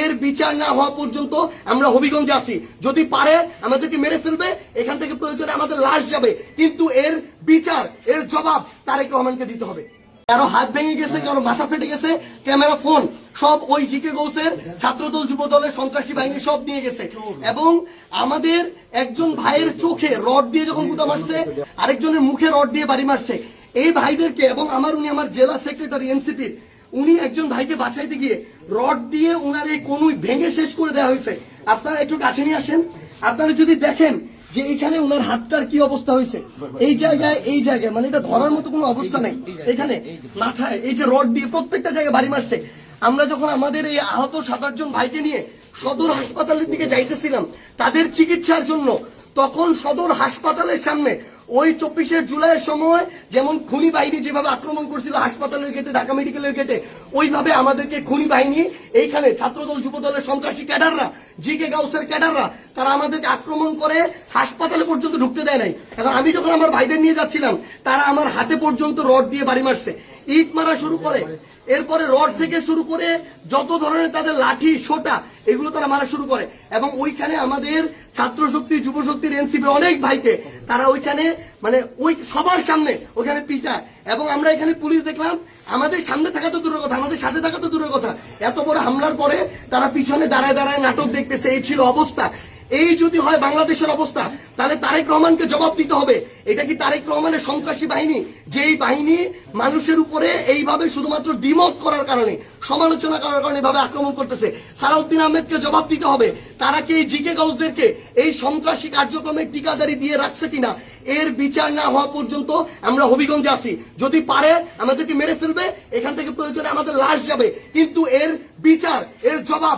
এর বিচার না হওয়া পর্যন্ত আমরা হবিগঞ্জে আছি। যদি পারে আমাদেরকে মেরে ফেলবে, এখান থেকে প্রয়োজনে আমাদের লাশ যাবে, কিন্তু এর বিচার, এর জবাব তারেক রহমানকে দিতে হবে। কারো হাত ভেঙে গেছে, কারো মাথা ফেটে গেছে, ক্যামেরা, ফোন সব ওই জিকে গৌসের ছাত্রদল যুবদলের সন্ত্রাসী বাহিনী সব নিয়ে গেছে। এবং আমাদের একজন ভাইয়ের চোখে রড দিয়ে যখন গুতা মারছে, আরেকজনের মুখে রড দিয়ে বাড়ি মারছে। এই ভাইদেরকে এবং উনি আমার জেলা সেক্রেটারি এনসিপির, উনি একজন ভাইকে বাঁচাইতে গিয়ে রড দিয়ে উনার এই কনুই ভেঙে শেষ করে দেওয়া হয়েছে। আপনারা একটু কাছে নিয়ে আসেন, আপনারা যদি দেখেন যে এখানে উনার হাতটার কি অবস্থা হয়েছে, এই জায়গায় মানে এটা ধরার মতো কোনো অবস্থা নেই। এখানে মাথায় এই যে রড দিয়ে প্রত্যেকটা জায়গায় বাড়ি মারছে। আমরা যখন আমাদের এই আহত 7-8 জন ভাইকে নিয়ে সদর হাসপাতালের দিকে যাইতেছিলাম তাদের চিকিৎসার জন্য, তখন সদর হাসপাতালের সামনে ওই 24শে জুলাইয়ের সময় যেমন খুনি বাহিনী যেভাবে আক্রমণ করছিল হাসপাতালের গেটে, ঢাকা মেডিকেলের গেটে, ওইভাবে আমাদেরকে খুনি বাহিনী এইখানে ছাত্রদল যুবদলের সন্ত্রাসী ক্যাডাররা, জিকে গাউসের ক্যাডাররা, তারা আমাদেরকে আক্রমণ করে হাসপাতালে পর্যন্ত ঢুকতে দেয় নাই। এখন আমি যখন আমার ভাইদের নিয়ে যাচ্ছিলাম, তারা আমার হাতে পর্যন্ত রড দিয়ে বাড়ি মারছে, ইট মারা শুরু করে, এরপরে রড থেকে শুরু করে যত ধরনের তাদের লাঠি, সোটা, এগুলো তারা মারা শুরু করে। এবং ওইখানে আমাদের ছাত্র শক্তি, যুব শক্তির, এনসিপি অনেক ভাইকে তারা ওইখানে মানে ওই সবার সামনে ওইখানে পিটায়। এবং আমরা এখানে পুলিশ দেখলাম, আমাদের সামনে থাকা তো দূরের কথা, আমাদের সাথে থাকা তো দূরের কথা, এত বড় হামলার পরে তারা পিছনে দাঁড়ায় দাঁড়ায় নাটক দেখতেছে। এই ছিল অবস্থা। এই যদি হয় বাংলাদেশের অবস্থা, তাহলে তারেক রহমানকে জবাব দিতে হবে। এটা কি তারেক রহমানের সন্ত্রাসী বাহিনী, যেই বাহিনী মানুষের উপরে এইভাবে শুধুমাত্র ডিমোট করার কারণে, সমালোচনা করার কারণে এভাবে আক্রমণ করতেছে? সালাউদ্দিন আহমেদকে জবাব দিতে হবে। তারা কি এই জিকে গাউসদেরকে এই সন্ত্রাসী কার্যক্রমের টিকাদারি দিয়ে রাখছে কিনা? এর বিচার না হওয়া পর্যন্ত আমরা হবিগঞ্জে আছি। যদি পারে আমাদেরকে মেরে ফেলবে, এখান থেকে প্রয়োজনে আমাদের লাশ যাবে, কিন্তু এর বিচার, এর জবাব